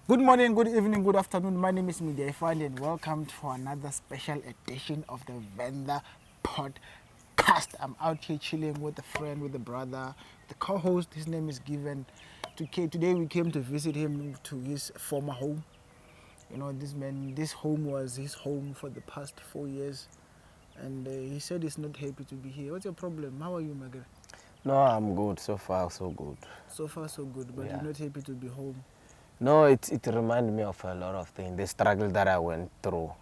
Good morning, good evening, good afternoon. My name is Muofhe and welcome to another special edition of the Venda podcast. I'm out here chilling with a friend, with a brother, the co-host. His name is Given. Today we came to visit him to his former home. You know, this home was his home for the past 4 years, and he said he's not happy to be here. What's your problem? How are you, my girl? No, I'm good. So far, so good. So far, so good, but Yeah. you're not happy to be home. No, it reminds me of a lot of things. The struggle that I went through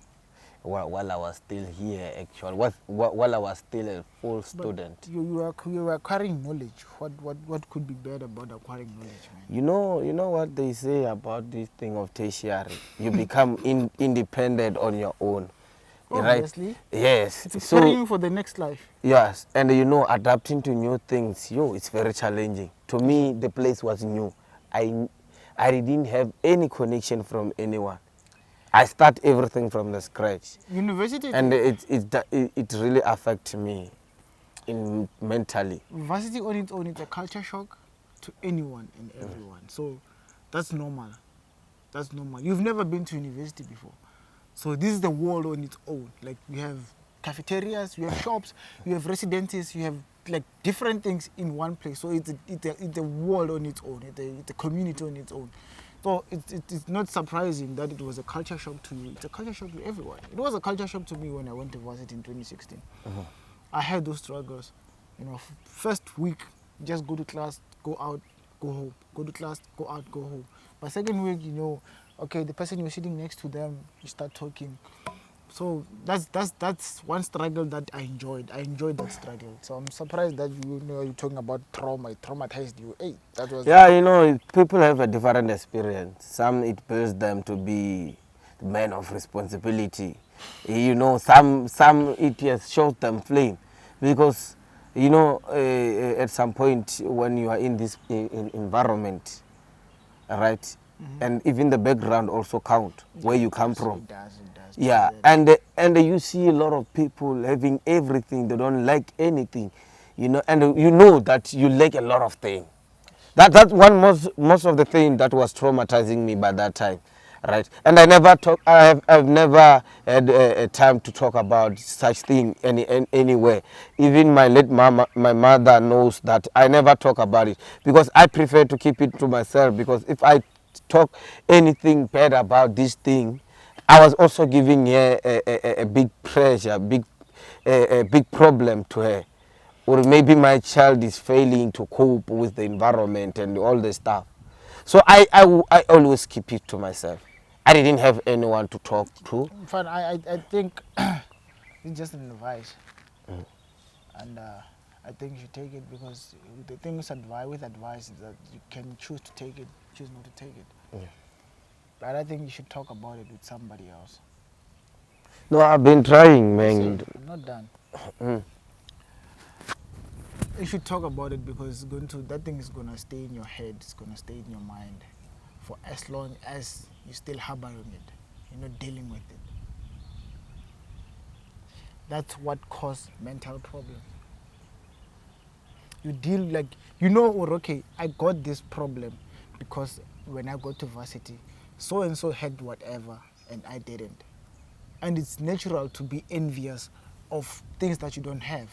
while I was still here, actually, while I was still a full student. But you were acquiring knowledge. What could be bad about acquiring knowledge, man? You know what they say about this thing of tertiary. You become independent on your own. Obviously. Right? Yes. It's preparing you for the next life. Yes, and you know, adapting to new things, it's very challenging. To me, the place was new. I didn't have any connection from anyone. I start everything from the scratch. University. And it really affects me mentally. University on its own, it's a culture shock to anyone and everyone. So that's normal. That's normal. You've never been to university before. So this is the world on its own. Like you have cafeterias, you have shops, you have residences, you have like different things in one place. So it's a world on its own. It's a community on its own. So it's not surprising that it was a culture shock to you. It's a culture shock to everyone. It was a culture shock to me when I went to varsity in 2016. I had those struggles. You know, first week, just go to class, go out, go home. Go to class, go out, go home. But second week, you know, okay, the person you're sitting next to them, you start talking. So that's one struggle that I enjoyed. I enjoyed that struggle. So I'm surprised that you're talking about trauma. It traumatized you. Hey, that was. Yeah, you know, people have a different experience. Some it builds them to be men of responsibility. You know, some it just shows them flame, because you know at some point when you are in this environment, right, and even the background also count where you come from. It does. Yeah, and you see a lot of people having everything. They don't like anything, you know, and you know that you lack a lot of things. That's one most of the thing that was traumatizing me by that time, right? And I never talk. I've never had a time to talk about such thing anywhere. Even my late mama, my mother knows that I never talk about it, because I prefer to keep it to myself. Because if I talk anything bad about this thing, I was also giving her a big pressure, a big problem to her. Or maybe my child is failing to cope with the environment and all the stuff. So I always keep it to myself. I didn't have anyone to talk to. In fact, I think it's just an advice. And I think you should take it, because the thing with advice is that you can choose to take it, choose not to take it. Yeah. But I think you should talk about it with somebody else. No, I've been trying, man. See, I'm not done. You should talk about it, because that thing is gonna stay in your head. It's gonna stay in your mind for as long as you're still harboring it. You're not dealing with it. That's what causes mental problems. You deal like, you know, or okay, I got this problem because when I got to varsity, so and so had whatever and I didn't. And it's natural to be envious of things that you don't have.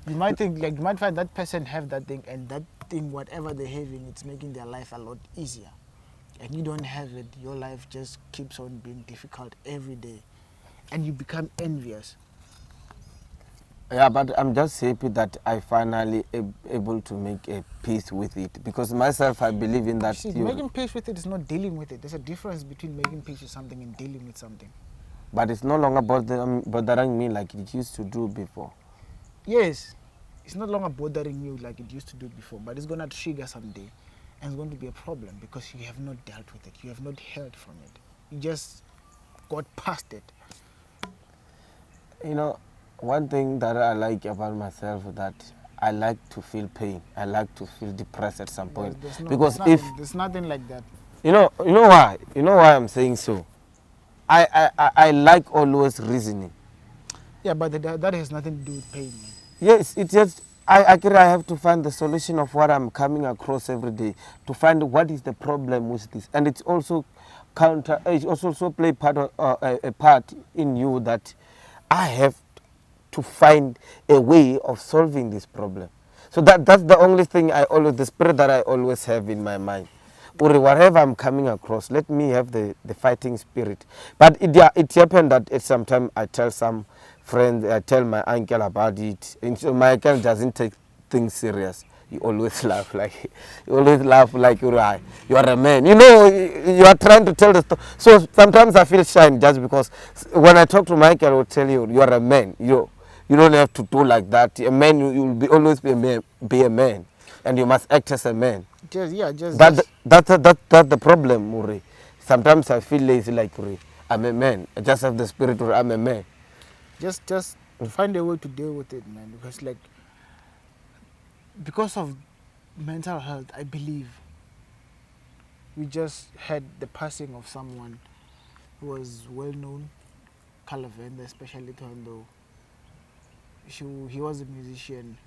You might think, like, you might find that person have that thing, and that thing, whatever they're having, it's making their life a lot easier. And you don't have it, your life just keeps on being difficult every day. And you become envious. Yeah, but I'm just happy that I finally able to make a peace with it, because myself, I believe in that. See, making peace with it is not dealing with it. There's a difference between making peace with something and dealing with something. But it's no longer bothering me like it used to do before. Yes, it's no longer bothering you like it used to do before, but it's gonna trigger someday. and it's going to be a problem because you have not dealt with it. You have not heard from it. You just got past it. You know, one thing that I like about myself is that I like to feel pain. I like to feel depressed at some point. Because there's nothing like that. You know why? You know why I'm saying so? I like always reasoning. Yeah, but that has nothing to do with pain, man. Yes, it just, I have to find the solution of what I'm coming across every day, to find what is the problem with this. And it's also it also play a part in you that I have to find a way of solving this problem. So that's the only thing the spirit that I always have in my mind. Or whatever I'm coming across, let me have the fighting spirit. But it happened that at some time I tell some friends, I tell my uncle about it. And so my uncle doesn't take things serious. You always laugh like you are a man. You know, you are trying to tell the story. So sometimes I feel shy just because when I talk to my uncle, I will tell you, you are a man. You don't have to do like that. A man, you will always be a man, and you must act as a man. That's the problem, Muri. Sometimes I feel lazy, like I'm a man. I just have the spirit, or I'm a man. Just find a way to deal with it, man. Because of mental health, I believe we just had the passing of someone who was well known, Kalavenda, especially Tondo. He was a musician.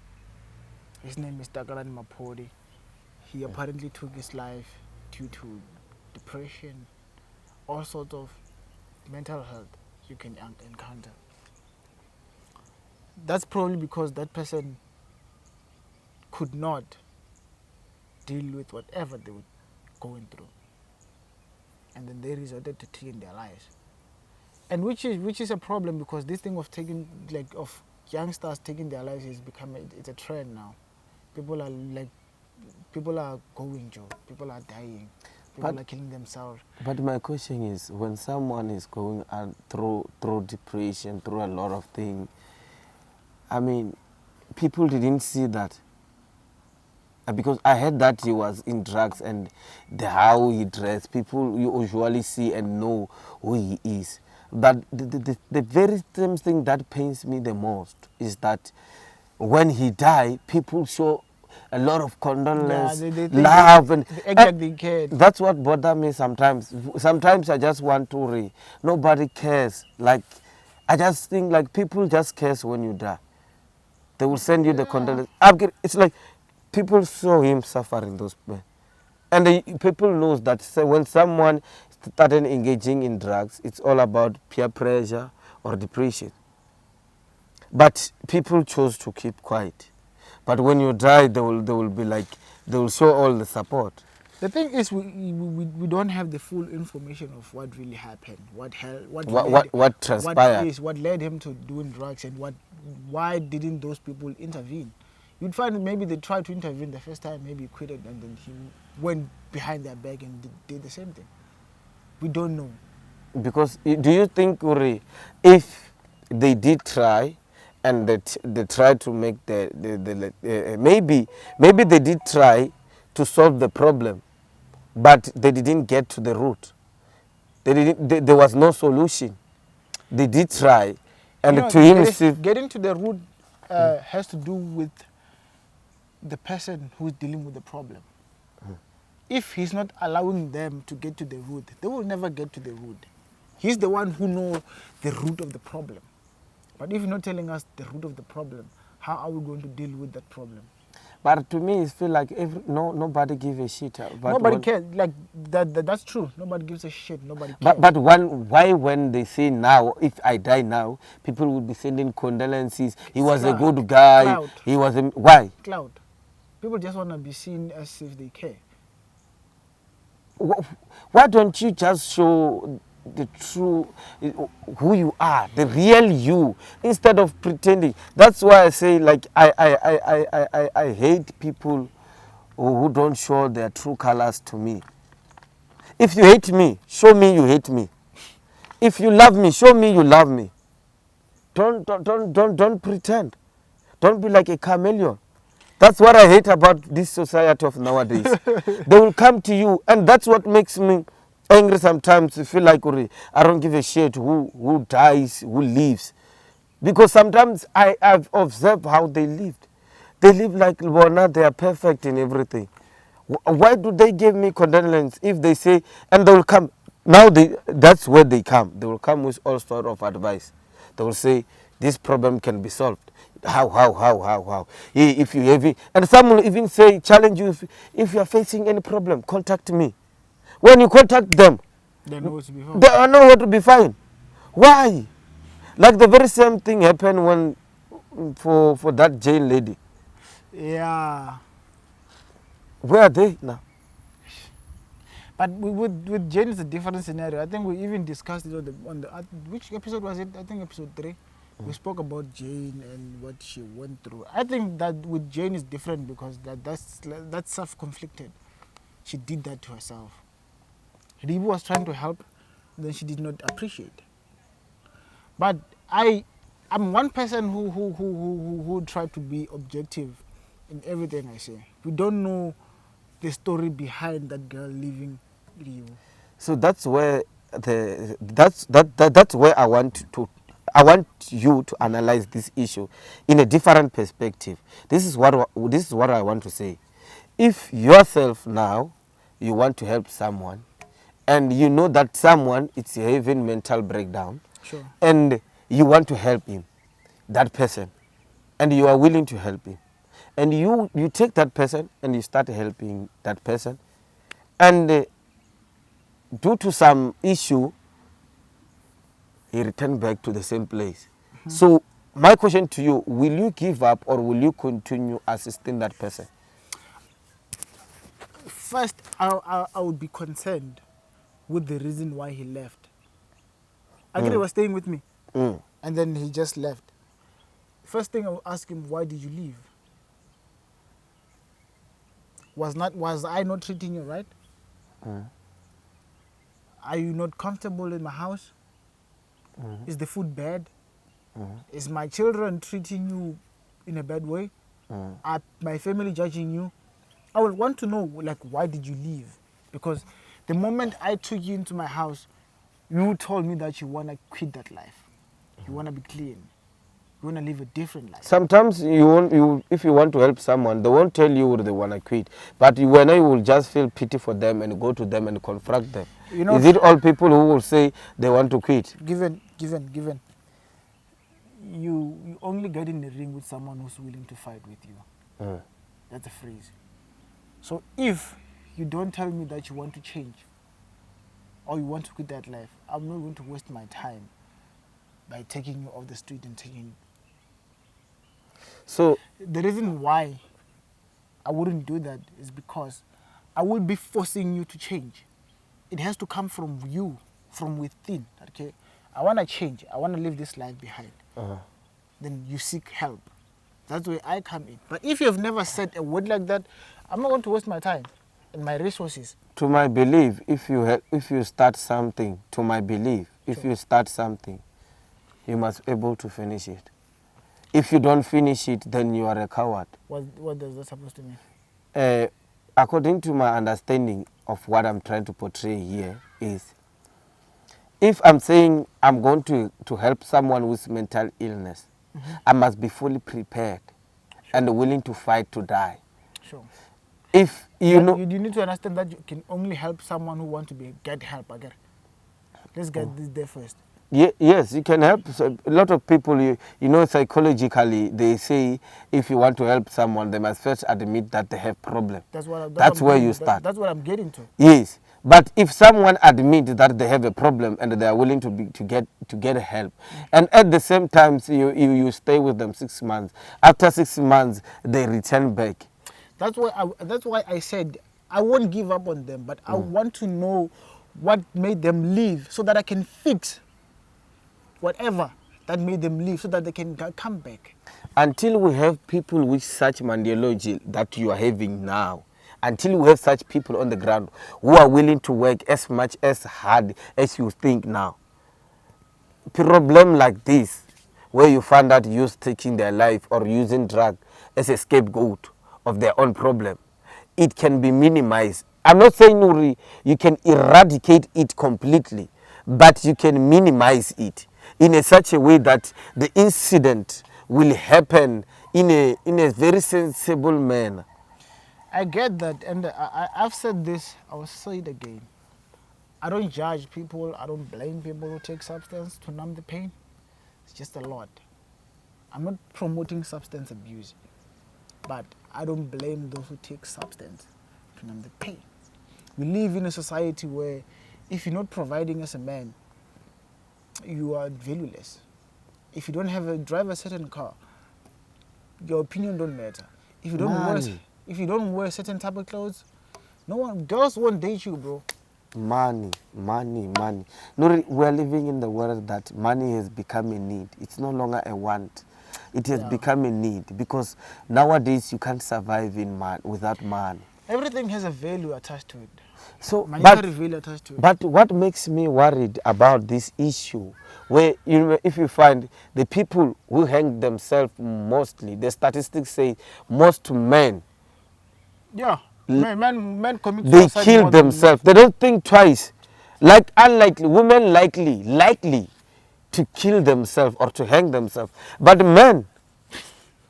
His name is Takalani MAPHOLI. He apparently took his life due to depression, all sorts of mental health you can encounter. That's probably because that person could not deal with whatever they were going through, and then they resorted to taking their lives, and which is a problem, because this thing of of youngsters taking their lives is it's a trend now. People are going, Joe. People are dying. People are killing themselves. But my question is, when someone is going through depression, through a lot of things, I mean, people didn't see that. Because I heard that he was in drugs, and how he dressed, people you usually see and know who he is. But the very same thing that pains me the most is that when he died, people show a lot of condolence, love, and they act like they cared. That's what bothers me sometimes. Sometimes I just want to nobody cares. Like, I just think like people just cares when you die. They will send you the condolence. It's like people saw him suffering, those men. And people knows that when someone started engaging in drugs, it's all about peer pressure or depression. But people chose to keep quiet. But when you die, they will be like, they will show all the support. The thing is, we don't have the full information of what really happened, what transpired, what led him to doing drugs, and why didn't those people intervene? You'd find maybe they tried to intervene the first time, maybe he quitted, and then he went behind their back and did the same thing. We don't know. Because do you think, Uri, if they did try, and they tried to make maybe they did try to solve the problem, but they didn't get to the root. There was no solution. They did try, and getting to the root has to do with the person who's dealing with the problem. If he's not allowing them to get to the root, they will never get to the root. He's the one who knows the root of the problem. But if you're not telling us the root of the problem, how are we going to deal with that problem? But to me, it feels like nobody gives a shit. Nobody cares. Like that's true. Nobody gives a shit. Nobody cares. But why when they say now, if I die now, people will be sending condolences. He was a good guy. Cloud. He was why? Cloud. People just want to be seen as if they care. Why don't you just show the true who you are, the real you, instead of pretending? That's why I say, like, I hate people who don't show their true colors to me. If you hate me, show me you hate me. If you love me, show me you love me. Don't pretend. Don't be like a chameleon. That's what I hate about this society of nowadays. They will come to you, and that's what makes me angry sometimes. I feel like I don't give a shit who dies, who lives. Because sometimes I've observed how they lived. They live like Bona, they are perfect in everything. Why do they give me condolence if they say, and they will come, now that's where they come. They will come with all sort of advice. They will say, this problem can be solved. How? If you have it. And some will even say, challenge you, if you are facing any problem, contact me. When you contact them, They know to be fine. they know what to be fine. Why? Like the very same thing happened when for that jail lady. Yeah. Where are they now? But with Jane, it's a different scenario. I think we even discussed it on the which episode was it? I think episode 3. We spoke about Jane and what she went through. I think that with Jane is different because that's self-conflicted. She did that to herself. RIP was trying to help, then she did not appreciate. But I'm one person who tried to be objective in everything I say. We don't know the story behind that girl leaving RIP. So that's where that's where I want you to analyze this issue in a different perspective. This is what I want to say. If yourself now you want to help someone, and you know that someone is having mental breakdown, Sure. and you want to help him, that person, and you are willing to help him, and you take that person and you start helping that person, and due to some issue, he returned back to the same place. So my question to you, will you give up or will you continue assisting that person? First, I would be concerned with the reason why he left. Agri was staying with me, and then he just left. First thing I will ask him, why did you leave? Was I not treating you right? Are you not comfortable in my house? Is the food bad? Is my children treating you in a bad way? Are my family judging you? I would want to know, like, why did you leave? Because the moment I took you into my house, you told me that you want to quit that life. You want to be clean. You want to live a different life. Sometimes if you want to help someone, they won't tell you they want to quit. But you will just feel pity for them and go to them and confront them. You know, is it all people who will say they want to quit? Given. You only get in the ring with someone who's willing to fight with you. That's a phrase. So if you don't tell me that you want to change or you want to quit that life, I'm not going to waste my time by taking you off the street and taking you. So The reason why I wouldn't do that is because I will be forcing you to change. It has to come from you, from within. Okay, I want to change. I want to leave this life behind. Then you seek help. That's where I come in. But if you've never said a word like that, I'm not going to waste my time and my resources. To my belief, if you start something, to my belief, if you start something, you must be able to finish it. If you don't finish it, then you are a coward. What does that supposed to mean? According to my understanding of what I'm trying to portray here is, if I'm saying I'm going to help someone with mental illness, I must be fully prepared and willing to fight to die. Sure. If you know, you need to understand that you can only help someone who wants to get help again. Let's get this there first. Yes, you can help. So a lot of people, you know, psychologically, they say if you want to help someone, they must first admit that they have problem. That's where you start. That's what I'm getting to. Yes, but if someone admits that they have a problem and they are willing to get help, and at the same time you stay with them 6 months. After 6 months, they return back. That's why I said I won't give up on them, but I want to know what made them leave so that I can fix whatever that made them leave so that they can come back. Until we have people with such ideology that you are having now, until we have such people on the ground who are willing to work as much as hard as you think now, problem like this, where you find out youth taking their life or using drug as a scapegoat, of their own problem, it can be minimized. I'm not saying Nuri, you can eradicate it completely, but you can minimize it in such a way that the incident will happen in a very sensible manner. I get that, and I've said this, I will say it again. I don't judge people, I don't blame people who take substance to numb the pain. It's just a lot. I'm not promoting substance abuse, but I don't blame those who take substance to numb the pain. We live in a society where if you're not providing as a man, you are valueless. If you don't drive a certain car, your opinion don't matter. If you don't wear certain type of clothes, girls won't date you, bro. Money. Nuri, we're living in the world that money has become a need. It's no longer a want. It has become a need because nowadays you can't survive without money. Everything has a value attached to it. So, Monetary value attached to it. But what makes me worried about this issue, where if you find the people who hang themselves mostly, the statistics say most men. Yeah, men commit They suicide kill more than themselves. They don't think twice. Like unlikely, women likely to kill themselves or to hang themselves. But men,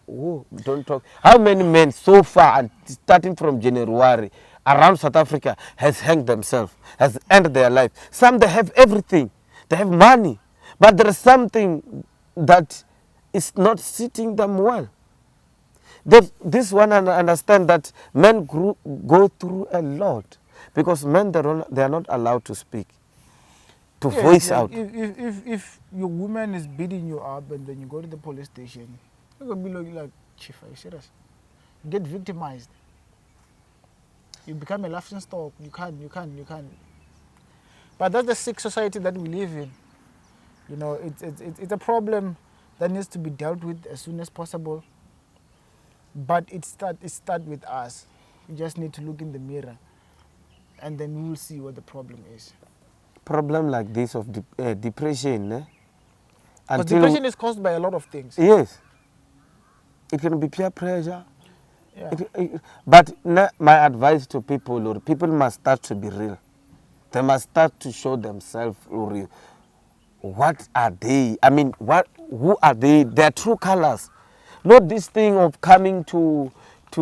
don't talk. How many men so far, starting from January, around South Africa, has hanged themselves, has ended their life? Some, they have everything. They have money. But there is something that is not sitting them well. This one, I understand that men go through a lot because men, they are not allowed to speak, to voice like out. If your woman is beating you up and then you go to the police station, you're going to be like, Chief, are you serious? You get victimized. You become a laughing stock. You can't. But that's the sick society that we live in. You know, it's a problem that needs to be dealt with as soon as possible. But it start with us. We just need to look in the mirror, and then we will see what the problem is. Problem like this of depression, eh? Because depression is caused by a lot of things. Yes. It can be peer pressure. Yeah. But my advice to people, or people must start to be real. They must start to show themselves real. What are they? I mean, who are they? Their true colors. Not this thing of coming to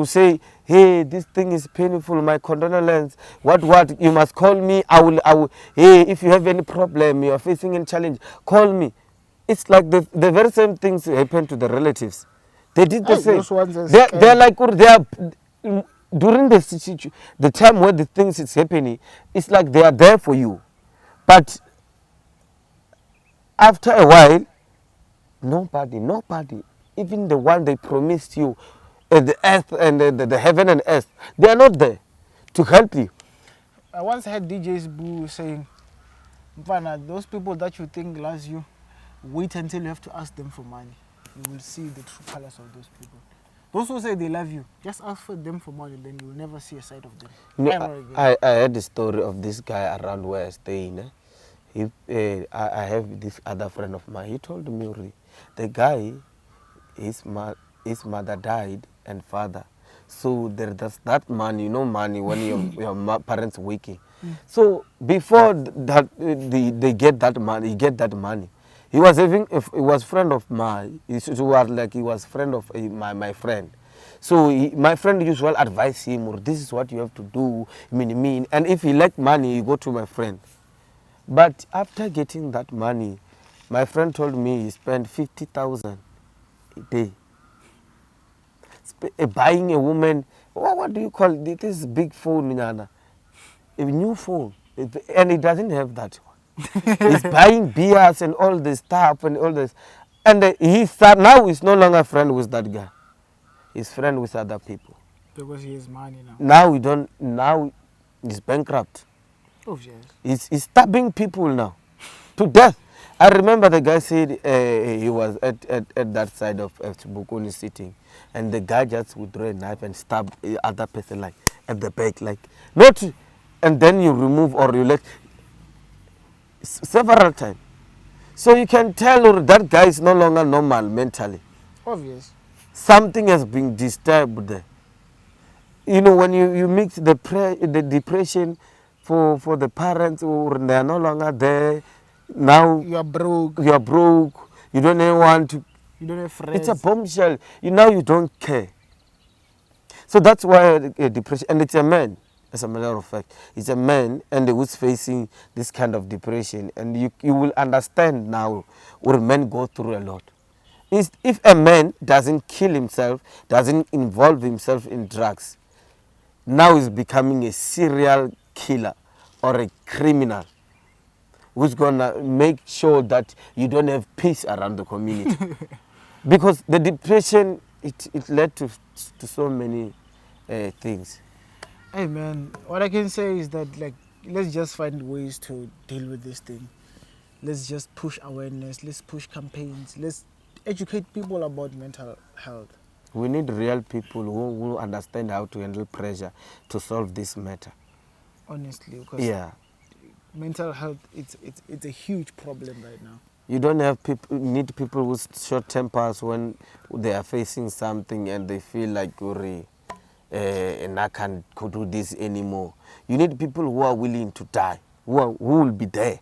say, hey, this thing is painful, my condolence, what, you must call me, I will, hey, if you have any problem, you are facing any challenge, call me. It's like the very same things happen to the relatives. They did the same. They're like, during the time where the things is happening, it's like they are there for you. But after a while, nobody, even the one they promised you, the earth and the heaven and earth, they are not there to help you. I once heard DJ's Boo saying, Mfana, those people that you think loves you, wait until you have to ask them for money. You will see the true colors of those people. Those who say they love you, just ask for them for money, then you will never see a side of them. You know, I heard the story of this guy around where I stay in. I have this other friend of mine. He told me, the guy, his mother died and father. So there's that money, money when your parents working. So before that, they get that money, He was friend of mine. He was friend of my friend. So my friend usually advise him, or this is what you have to do, mean. And if he like money, you go to my friend. But after getting that money, my friend told me he spent 50,000 a day. Buying a woman, what do you call it? This is big phone, Nana. A new phone. And he doesn't have that one. He's buying beers and all this stuff and all this. And now he's no longer friend with that guy. He's friend with other people. Because he has money now. Now he's bankrupt. Oh, yes. He's stabbing people now to death. I remember the guy said he was at that side of Bukuni sitting, and the guy just would draw a knife and stab the other person like at the back, like not, and then you remove or you let several times. So you can tell that guy is no longer normal mentally. Obvious. Something has been disturbed there. you know, when you mix the depression for the parents who they are no longer there, now You are broke. you are broke, you don't even want to, You don't have friends. it's a bombshell. Now you don't care. So that's why depression, and it's a man, as a matter of fact, it's a man and who's facing this kind of depression, and you will understand now where men go through a lot. If a man doesn't kill himself, doesn't involve himself in drugs, now he's becoming a serial killer or a criminal who's gonna make sure that you don't have peace around the community. Because the depression, it led to so many things. Hey man, what I can say is that, like, let's just find ways to deal with this thing. Let's just push awareness. Let's push campaigns. Let's educate people about mental health. We need real people who understand how to handle pressure to solve this matter. Honestly, because Yeah. mental health, it's a huge problem right now. You don't have people, need people with short tempers when they are facing something and they feel like, and I can't do this anymore. You need people who are willing to die, who will be there.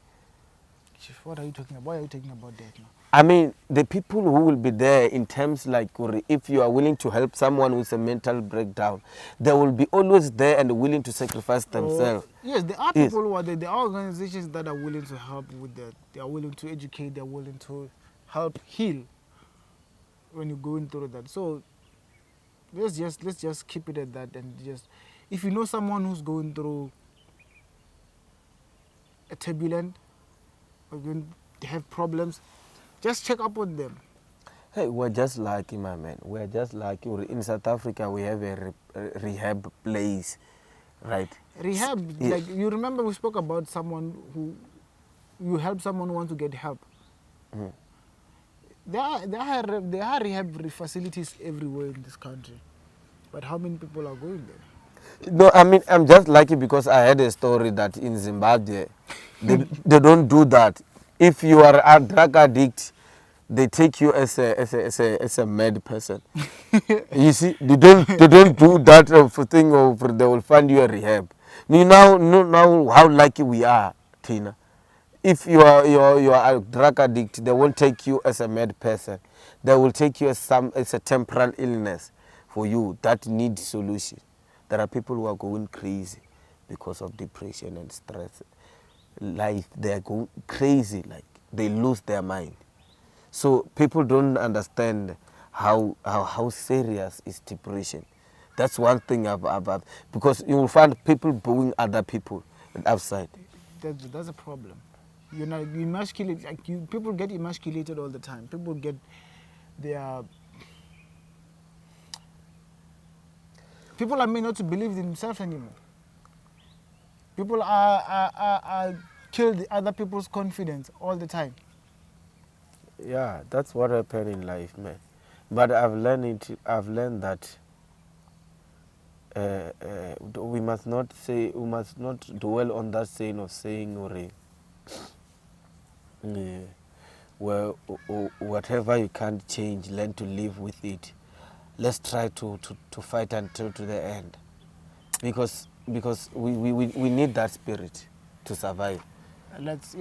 Chief, what are you talking about? Why are you talking about that now? I mean, the people who will be there in terms like, if you are willing to help someone with a mental breakdown, they will be always there and willing to sacrifice themselves. Yes, there are Yes. people who are there. There are organizations that are willing to help with that. They are willing to educate. They are willing to help heal when you're going through that. So let's just keep it at that, and just, if you know someone who's going through a turbulent, or they have problems, just check up on them. Hey, we're just lucky, my man. We're just lucky. In South Africa, we have a rehab place, right? Rehab, Yeah. like, you remember we spoke about someone who, you help someone who wants to get help. Mhm. There are rehab facilities everywhere in this country, but how many people are going there? No, I mean, I'm just lucky because I had a story that in Zimbabwe, they don't do that. If you are a drug addict, they take you as a mad person. You see, they don't do that thing of they will find you a rehab. Now how lucky we are, Tina. If you are a drug addict, they won't take you as a mad person. They will take you as a temporal illness for you that needs solution. There are people who are going crazy because of depression and stress. Life, they are going crazy, like they lose their mind. So people don't understand how serious is depression. That's one thing about, because you will find people booing other people outside. That's a problem. You know, you emasculate, like, people get emasculated all the time. People get people are made not to believe in themselves anymore. People are kill the other people's confidence all the time. Yeah, that's what happened in life, man. But I've learned that we must not dwell on that saying of saying, well, whatever you can't change, learn to live with it. Let's try to fight until to the end, because we need that spirit to survive. Let's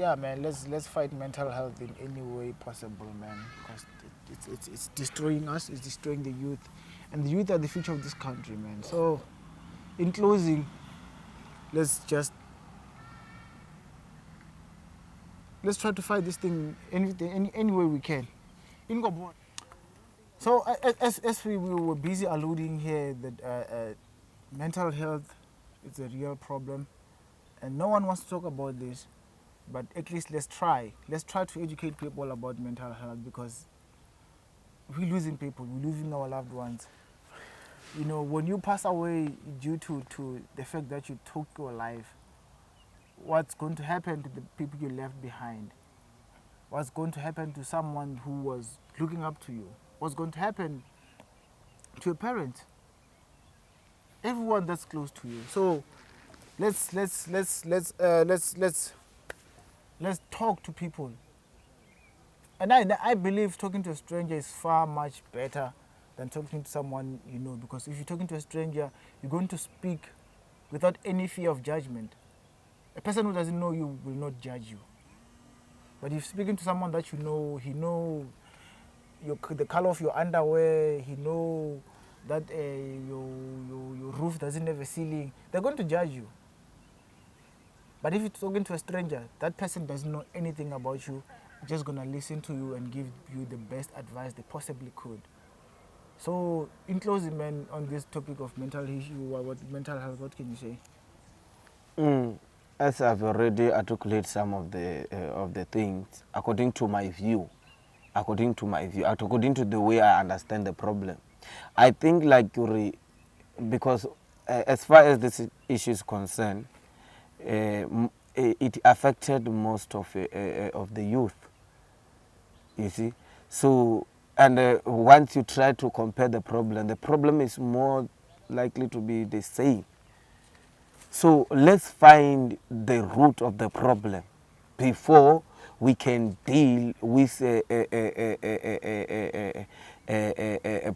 fight mental health in any way possible, man, because it's destroying us. It's destroying the youth, and the youth are the future of this country, man. So, in closing, let's try to fight this thing any way we can. So, as we were busy alluding here that mental health is a real problem, and no one wants to talk about this, but at least let's try. Let's try to educate people about mental health, because we're losing people, we're losing our loved ones. You know, when you pass away due to the fact that you took your life, what's going to happen to the people you left behind? What's going to happen to someone who was looking up to you? What's going to happen to your parents? Everyone that's close to you. So let's talk to people. And I believe talking to a stranger is far much better than talking to someone you know. Because if you're talking to a stranger, you're going to speak without any fear of judgment. A person who doesn't know you will not judge you. But if you're speaking to someone that you know, he know the color of your underwear, he know that your roof doesn't have a ceiling, they're going to judge you. But if you're talking to a stranger, that person doesn't know anything about you, just gonna listen to you and give you the best advice they possibly could. So, in closing, man, on this topic of mental issue, mental health, what can you say? As I've already articulated some of the things, according to my view, according to the way I understand the problem, I think like because as far as this issue is concerned, it affected most of the youth. You see, so and once you try to compare the problem is more likely to be the same. So let's find the root of the problem before we can deal with a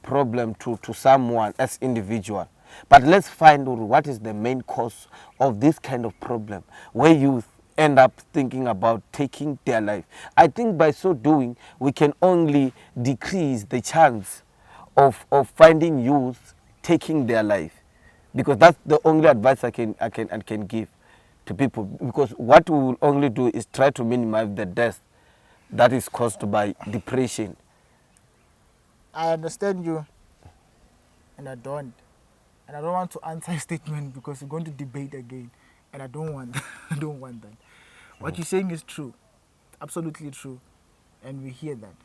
problem to someone as individual. But let's find what is the main cause of this kind of problem where youth end up thinking about taking their life. I think by so doing, we can only decrease the chance of finding youth taking their life, because that's the only advice I can give to people. Because what we will only do is try to minimize the death that is caused by depression. I understand you, and I don't want to answer a statement because we're going to debate again, and I don't want I don't want that. What you're saying is true, absolutely true, and we hear that.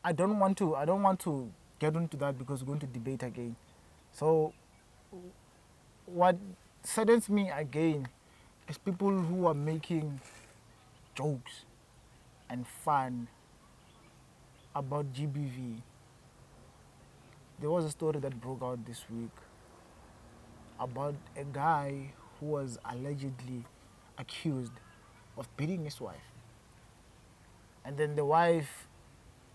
I don't want to get into that because we're going to debate again. So what saddens me again is people who are making jokes and fun about GBV. There was a story that broke out this week about a guy who was allegedly accused of beating his wife. And then the wife,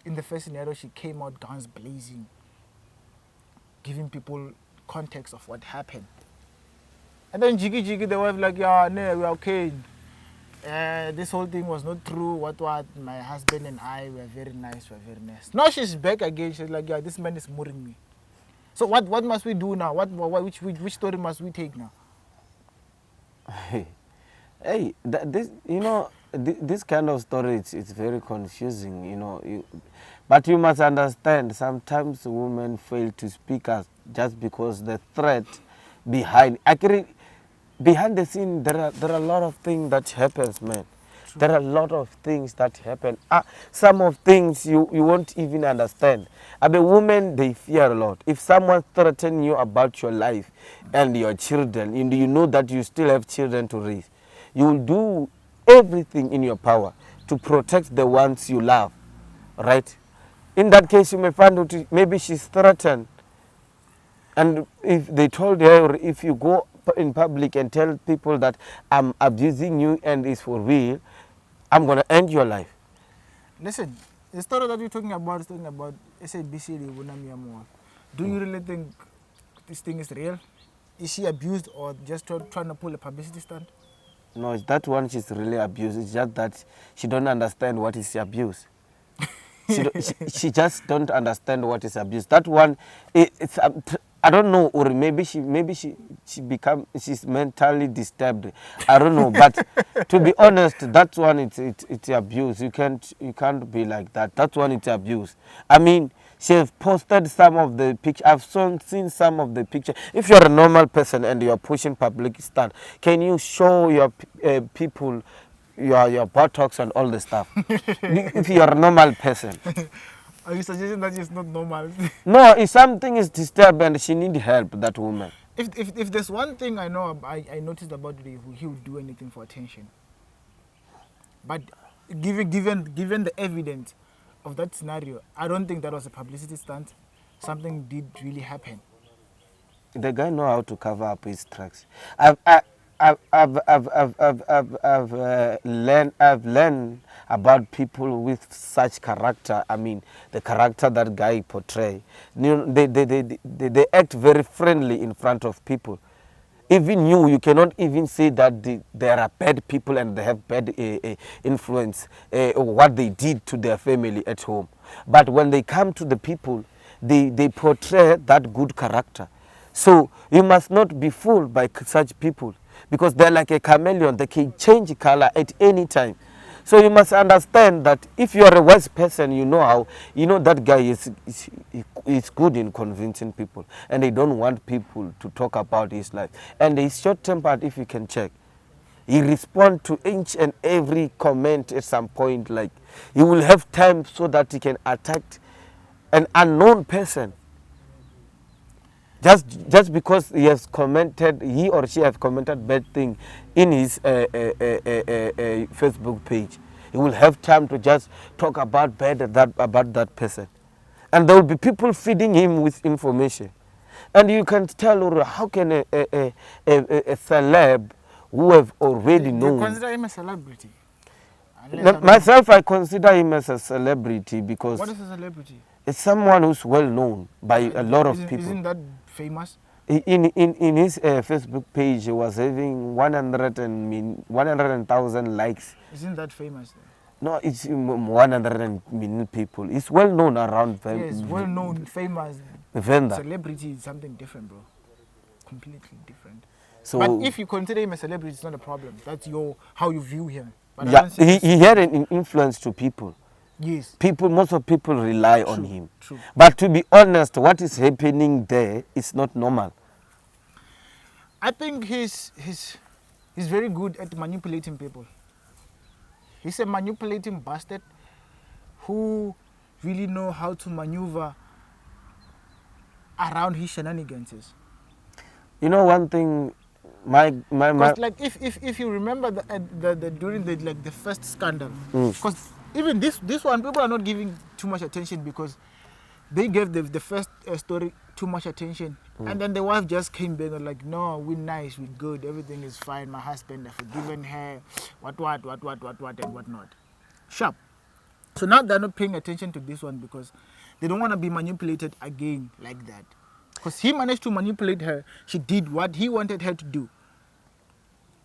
in the first scenario, she came out guns blazing, giving people context of what happened. And then Jiggy, the wife, like, yeah, no, we're okay. This whole thing was not true. What? My husband and I were very nice. Now she's back again. She's like, yeah, this man is murdering me. So what must we do now? Which story must we take now? Hey, this kind of story, it's very confusing, but you must understand, sometimes women fail to speak out just because the threat behind the scene, there are a lot of things that happens, man. True. There are a lot of things that happen. Some of things you won't even understand. The women, they fear a lot. If someone threatens you about your life and your children, and you know that you still have children to raise, you will do everything in your power to protect the ones you love, right? In that case, you may find out maybe she's threatened. And if they told her, or if you go in public and tell people that I'm abusing you and it's for real, I'm going to end your life. Listen, the story that we're talking about is talking about SABC LIVHU. Do you really think this thing is real? Is she abused or just trying to pull a publicity stunt? No, it's that one she's really abused. It's just that she don't understand what is abuse. she just don't understand what is abuse. That one, it's I don't know, or maybe she's mentally disturbed. I don't know, but to be honest, that one it's abuse. You can't be like that. That one it's abuse. I mean, she has posted some of the pictures. I've seen some of the pictures. If you're a normal person and you're pushing public stunt, can you show your people your buttocks and all the stuff? If you're a normal person. Are you suggesting that it's not normal? No, if something is disturbed and she needs help, that woman. If there's one thing I know, I noticed about Livu, he would do anything for attention. But given the evidence of that scenario, I don't think that was a publicity stunt. Something did really happen. The guy know how to cover up his tracks. I've learned about people with such character. I mean, the character that guy portray. You know, they act very friendly in front of people. Even you cannot even say that there are bad people and they have bad influence or what they did to their family at home. But when they come to the people, they portray that good character. So you must not be fooled by such people because they're like a chameleon. They can change color at any time. So you must understand that if you are a wise person, you know that guy is good in convincing people, and they don't want people to talk about his life. And he's short-tempered, if you can check. He responds to each and every comment at some point. Like he will have time so that he can attack an unknown person. Just because he or she has commented bad thing in his Facebook page, he will have time to just talk about about that person, and there will be people feeding him with information, and you can tell how can a celeb who have already known. They consider him a celebrity. Myself, I consider him as a celebrity because. What is a celebrity? It's someone who's well known by a lot of people. Isn't that famous? In his Facebook page, he was having 100,000 likes. Isn't that famous? No, it's 100 million people. It's well known around. Yes, well known, famous. Venda. Celebrity is something different, bro. Completely different. So, but if you consider him a celebrity, it's not a problem. That's how you view him. But yeah, he had an influence to people. Yes. Most of people rely on him. True. But to be honest, what is happening there is not normal. I think he's very good at manipulating people. He's a manipulating bastard who really know how to maneuver around his shenanigans. You know one thing, my like if you remember during the first scandal, because even this one, people are not giving too much attention because they gave the first story too much attention. And then the wife just came back and like, no, we're nice, we're good, everything is fine, my husband, I've forgiven her, what, and whatnot. Sharp. So now they're not paying attention to this one because they don't want to be manipulated again like that. Because he managed to manipulate her, she did what he wanted her to do.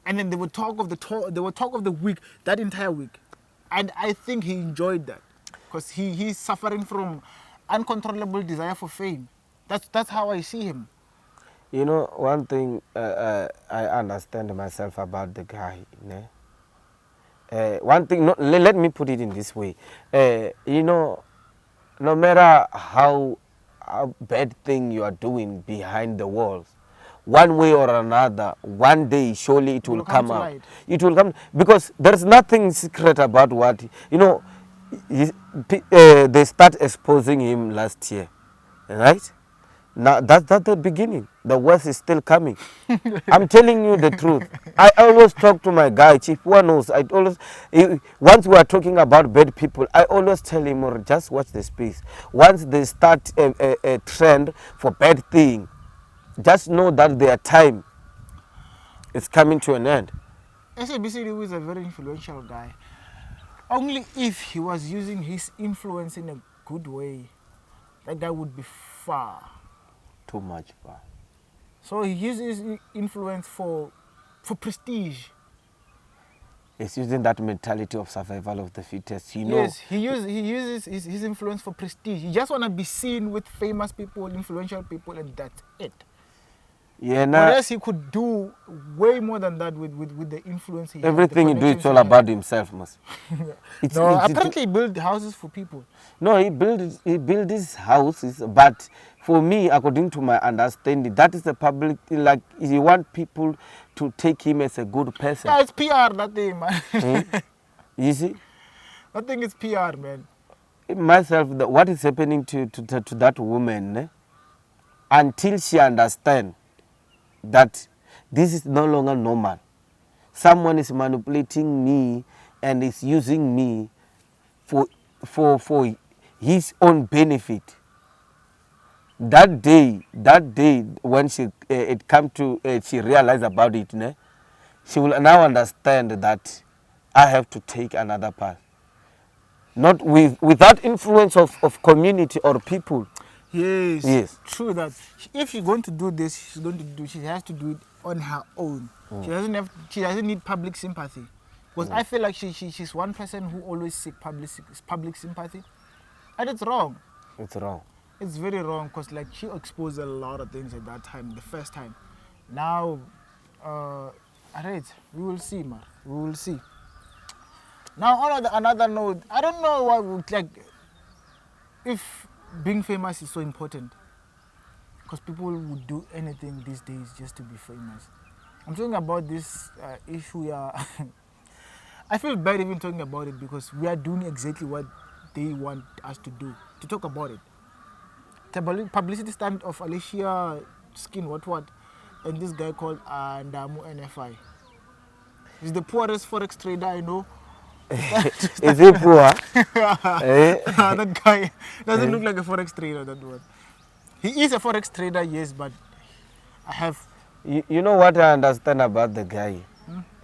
And then they would talk of the week, that entire week. And I think he enjoyed that because he's suffering from uncontrollable desire for fame. That's how I see him. You know, one thing I understand myself about the guy. One thing, let me put it in this way. You know, no matter how bad thing you are doing behind the walls, one way or another, one day surely it will come out. It will come because there's nothing secret about what, you know, they start exposing him last year, right? Now that's the beginning. The worst is still coming. I'm telling you the truth. I always talk to my guy, Chief One knows. Once we are talking about bad people, I always tell him, just watch the space. Once they start a trend for bad thing, just know that their time is coming to an end. SABC LIVHU is a very influential guy. Only if he was using his influence in a good way, that guy would be far. Too much far. So he uses influence for prestige. He's using that mentality of survival of the fittest. You know. Yes, he uses his influence for prestige. He just want to be seen with famous people, influential people, and that's it. Yeah, whereas he could do way more than that with the influence he has. Everything he do, it's all about himself, Mas. Apparently he built houses for people. No, he built these houses, but for me, according to my understanding, that is the public, like, he want people to take him as a good person. Yeah, it's PR, that thing, man. You see? I think it's PR, man. Myself, what is happening to that woman, until she understands that this is no longer normal. Someone is manipulating me and is using me for his own benefit. That day when she she realized about it, ne, she will now understand that I have to take another path. Not without influence of community or people. Yes, Yes. true that. If she's going to do this, she has to do it on her own. She doesn't need public sympathy. Because I feel like she's one person who always seeks public sympathy. And it's wrong. It's wrong. It's very wrong because like she exposed a lot of things at that time, the first time. Now, alright, we will see, man. We will see. Now, on another note, I don't know what would like if being famous is so important, because people would do anything these days just to be famous. I'm talking about this issue. Yeah, I feel bad even talking about it because we are doing exactly what they want us to do, to talk about it. The publicity stunt of Alicia skin, what, and this guy called Ndamu NFI. He's the poorest forex trader I know. Is he poor? That guy doesn't look like a forex trader, that one. He is a forex trader, yes, but I have... You know what I understand about the guy?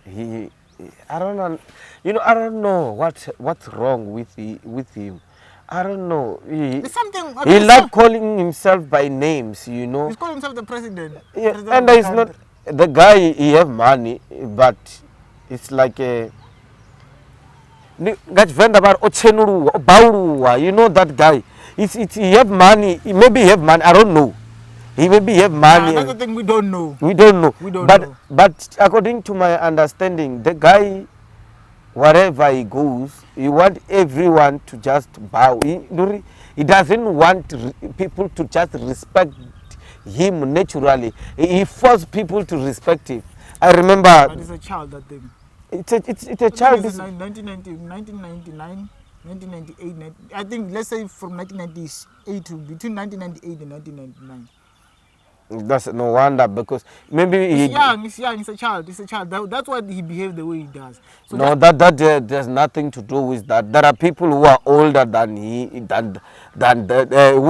I don't know. You know, I don't know what's wrong with him. I don't know. There's something... He like calling himself by names, you know. He's calling himself the president. Yeah, President and of it's not... The guy, he have money, but it's like a... You know that guy. He have money. Maybe he have money. I don't know. He maybe have money. That's the thing we don't know. We don't know. We don't know. But according to my understanding, the guy, wherever he goes, he want everyone to just bow. He doesn't want people to just respect him naturally. He forces people to respect him. I remember. But it's a child, that thing. It's a child. It's 1999, 1998. I think, let's say from 1998 to between 1998 and 1999. That's no wonder, because maybe he's young, he's a child. That's why he behaves the way he does. So no, there's nothing to do with that. There are people who are older than who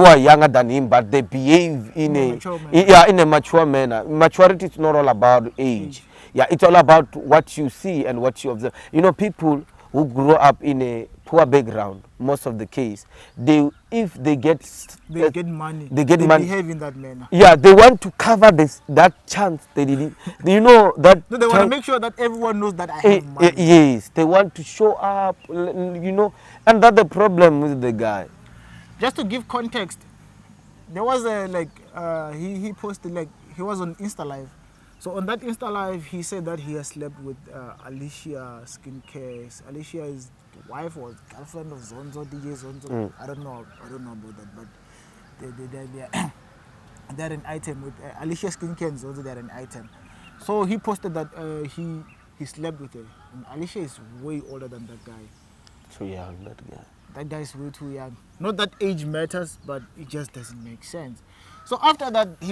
are younger than him, but they behave in a mature manner. Maturity is not all about age. Yeah, it's all about what you see and what you observe. You know, people who grow up in a poor background, most of the case, if they get money, they behave in that manner. Yeah, they want to cover that chance they didn't. You know that. No, they want to make sure that everyone knows that I have money. Yes, they want to show up. You know, and that's the problem with the guy. Just to give context, there was he posted, like, he was on Insta Live. So on that Insta Live, he said that he has slept with Alicia Skincare. Alicia is the wife or girlfriend of Zonzo, DJ Zonzo. I don't know about that, but they're an item with Alicia Skincare and Zonzo. They're an item. So he posted that he slept with her. And Alicia is way older than that guy. Too young, that guy. That guy is way too young. Not that age matters, but it just doesn't make sense. So after that, he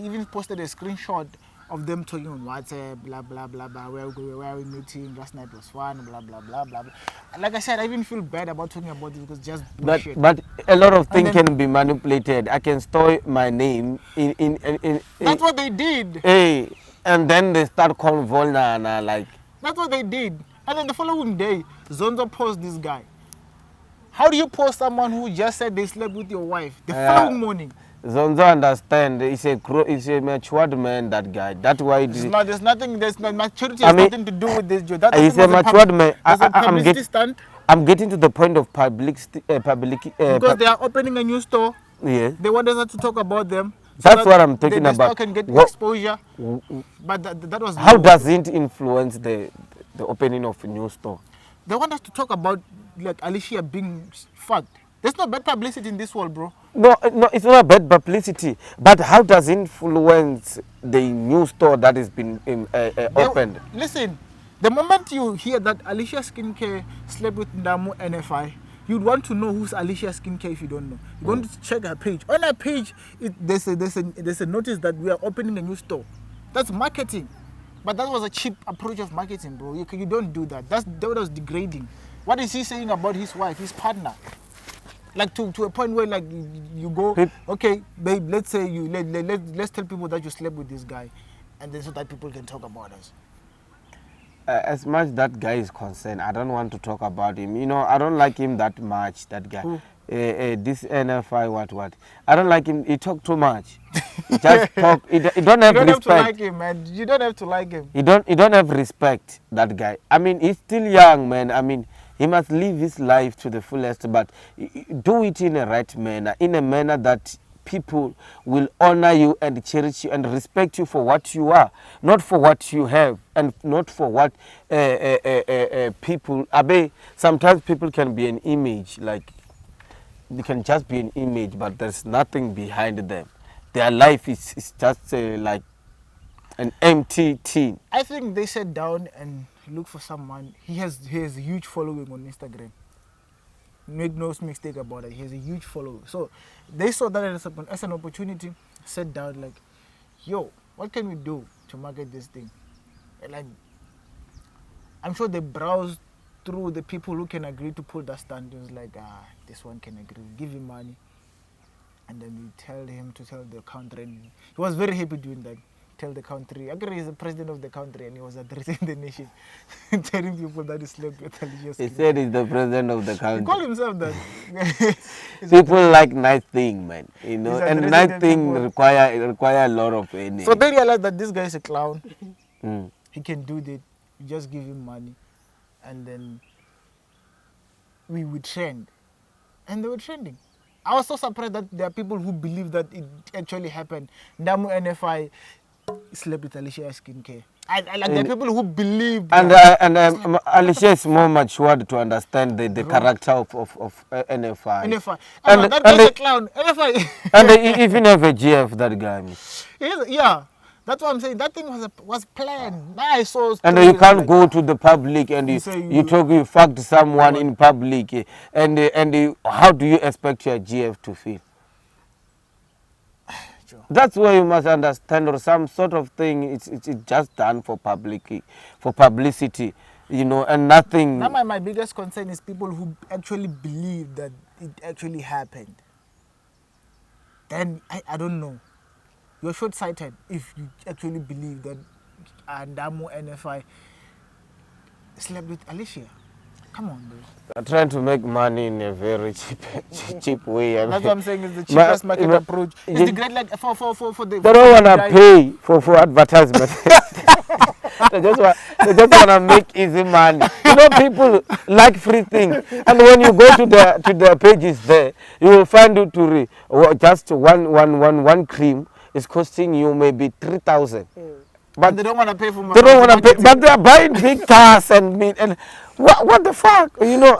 even posted a screenshot of them talking on WhatsApp, blah, blah, blah, blah, where are we meeting, last night was fun, blah, blah, blah, blah, blah. Like I said, I even feel bad about talking about this because it's just bullshit. But a lot of things can be manipulated. I can store my name in that's what they did. Hey, and then they start calling Volna, like... That's what they did. And then the following day, Zonzo posts this guy. How do you post someone who just said they slept with your wife the following morning? Zonzo understand. He's a matured man, that guy. That's why there's nothing. Maturity has nothing to do with this job. He's a matured man. I'm getting to the point of publicity. Because they are opening a new store. Yes. They want us to talk about them. That's what I'm talking about. The store can get exposure. But that was... How does it influence the opening of a new store? They want us to talk about, like, Alicia being fucked. There's no bad publicity in this world, bro. No, it's not bad publicity. But how does it influence the new store that has been opened? Listen, the moment you hear that Alicia Skincare slept with Ndamu NFI, you'd want to know who's Alicia Skincare if you don't know. You're going to check her page. On her page, there's a notice that we are opening a new store. That's marketing. But that was a cheap approach of marketing, bro. You don't do that. That was degrading. What is he saying about his wife, his partner? Like to a point where like you go, okay, babe, let's say let's tell people that you slept with this guy, and then so that people can talk about us. As much that guy is concerned, I don't want to talk about him. You know, I don't like him that much, that guy. This NFI, what? I don't like him. He talk too much. He just talk. He don't have respect. You don't have to like him, man. You don't have to like him. He don't have respect, that guy. I mean, he's still young, man. I mean, he must live his life to the fullest, but do it in a right manner, in a manner that people will honor you and cherish you and respect you for what you are, not for what you have, and not for what people. Sometimes people can be an image, like they can just be an image, but there's nothing behind them. Their life is just like an empty thing. I think they sat down and look for someone. He has a huge following on Instagram. Make no mistake about it. He has a huge following. So they saw that as an opportunity. Sat down like, yo, what can we do to market this thing? And like, I'm sure they browsed through the people who can agree to pull that stand. It was like, this one can agree. Give him money, and then we tell him to tell the country. And he was very happy doing that. Tell the country. Agree, he's the president of the country, and he was addressing the nation, telling people that he slept with Alicia. He said he's the president of the country. He called himself that. People like nice thing, man. You know, and nice thing require a lot of energy. So they realized that this guy is a clown. He can do that. You just give him money, and then we would trend, and they were trending. I was so surprised that there are people who believe that it actually happened. Ndamu NFI slept with Alicia skincare. I like there are people who believe. And Alicia is more matured to understand the character of NFI. NFI. And that guy's a clown. NFI. And they even have a GF, that guy. Yeah. That's what I'm saying. That thing was planned. Now I saw. And you can't go to the public and you fucked someone in public. And how do you expect your GF to feel? That's why you must understand, or some sort of thing. It's just done for publicity, you know, and nothing. Now my biggest concern is people who actually believe that it actually happened. Then I don't know. You're short-sighted if you actually believe that Ndamu NFI slept with Alicia. Come on, bro. They're trying to make money in a very cheap way. That's what I'm saying. It's the cheapest market approach. It's the great, like, for the. They don't want to pay for advertisement. They just want to make easy money. You know, people like free things. And when you go to the pages there, you will find it just one cream is costing you maybe 3,000. But they don't want to pay for. They don't want to pay, but they are buying big cars and what the fuck, you know?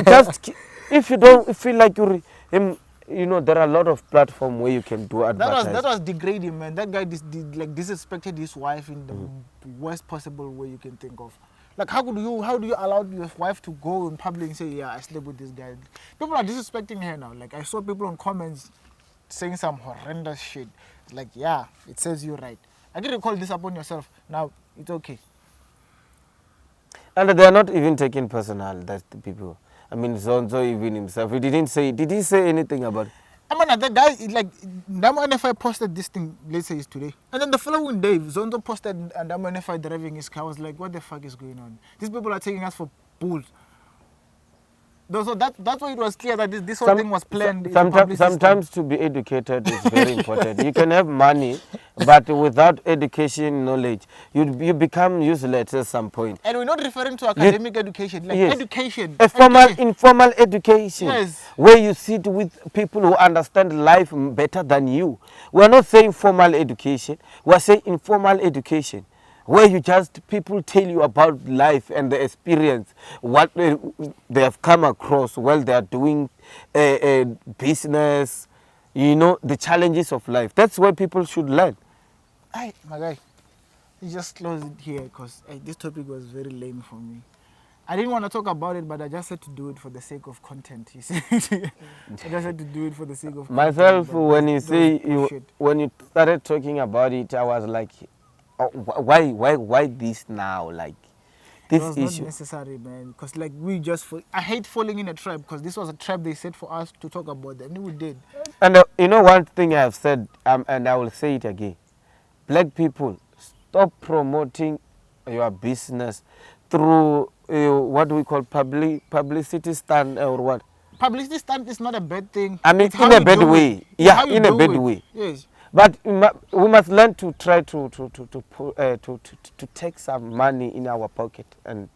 Just if you don't feel like you know, there are a lot of platforms where you can do advertising. That was degrading, man. That guy disrespected his wife in the worst possible way you can think of. Like, how do you allow your wife to go in public and say, yeah, I slept with this guy? People are disrespecting her now. Like, I saw people in comments saying some horrendous shit. Like, yeah, it says you right. I didn't call this upon yourself. Now, it's okay. And they are not even taking personal, that's the people. I mean, Zonzo even himself, did he say anything about it? I mean, the guy, like, Ndamu NFI posted this thing, let's say it's today. And then the following day, Zonzo posted Ndamu NFI driving his car. I was like, what the fuck is going on? These people are taking us for bulls. So that's why it was clear that this whole thing was planned. Sometimes to be educated is very important. You can have money, but without education, knowledge, you become useless at some point. And we're not referring to academic education, like education. Informal education, yes, where you sit with people who understand life better than you. We're not saying formal education, we're saying informal education, where people tell you about life and the experience, what they have come across while they are doing a business, you know, the challenges of life. That's where people should learn. Hey, my guy, you just close it here because this topic was very lame for me. I didn't want to talk about it, but I just had to do it for the sake of content. You see? I just had to do it for the sake of myself, content. When you started talking about it, I was like, why this now? Like It this was issue. not necessary, man. Because like I hate falling in a trap because this was a trap they set for us to talk about them. And we did. And you know one thing I have said, and I will say it again. Black people, stop promoting your business through what we call publicity stunt or what. Publicity stunt is not a bad thing. I mean, It's how in a you bad do way. it. Yeah, How you in a do bad it. way. Yes. But we must learn to try to take some money in our pocket and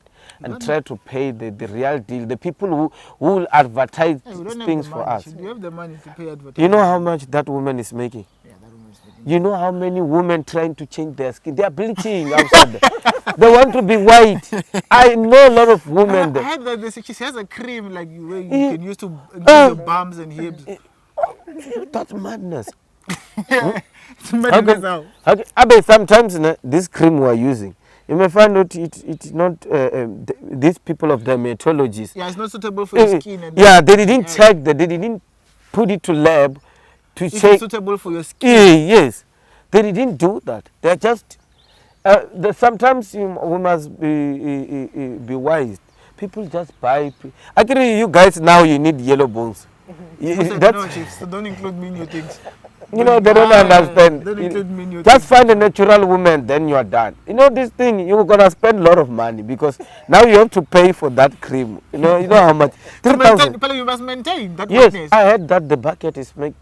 try to pay the real deal. The people who will advertise Hey, we don't things have the for money. us. Should we have the money to pay advertising? You know how much that woman is making? Yeah, that woman is making. You know how many women trying to change their skin? They are bleaching outside there. They want to be white. I know a lot of women. I heard that she has a cream like where you can use to increase your bums and hips. That's madness. It's madness out. Okay. Sometimes this cream we are using, you may find out it's not these people of dermatologists. Yeah, it's not suitable for your skin. And yeah, they didn't check that. They didn't put it to lab to if check. it's suitable for your skin. Yes, they didn't do that. They're just. Sometimes we must be wise. People just buy. Actually, you guys now you need yellow bones. No, chief, so don't include me in your things. You know, they don't understand. Don't include me in your Just things. find a natural woman, then you are done. You know, this thing, you're going to spend a lot of money because now you have to pay for that cream. You know how much? 3,000. You must maintain that Yes, whiteness. I heard that the bucket is make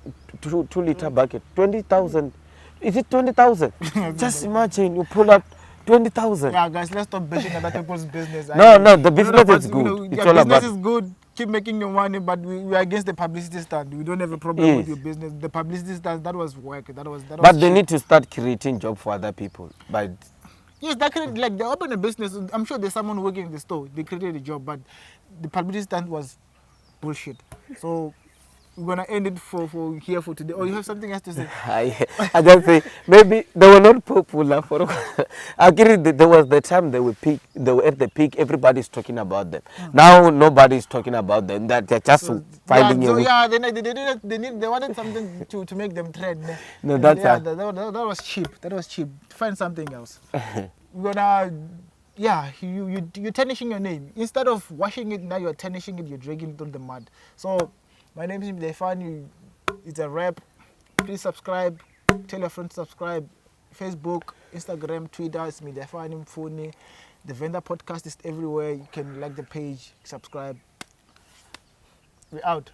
2-liter bucket, 20,000. Is it 20,000? Just imagine you pull up 20,000. Yeah, guys, let's stop bashing other people's business. No, the business is good. It's all business about. is good. Keep making your money, but we are against the publicity stunt. We don't have a problem with your business. The publicity stunt, that was work. That was. But they cheap. need to start creating job for other people. But yes, like they open a business. I'm sure there's someone working in the store. They created a job, but the publicity stunt was bullshit. So we're gonna end it for here for today. Or you have something else to say? I just say maybe they were not popular for. Actually, there was the time they were peak. They were at the peak. Everybody's talking about them. Now nobody's talking about them. That they're just finding a way. Yeah, they wanted something to make them trend. No, that's that was cheap. That was cheap. Find something else. We're gonna. Yeah, you're tarnishing your name. Instead of washing it, now you're tarnishing it. You're dragging it on the mud. So. My name is Muofhe. It's a rap. Please subscribe. Tell your friends to subscribe. Facebook, Instagram, Twitter. It's Muofhe Alicia. The Vendor Podcast is everywhere. You can like the page, subscribe. We're out.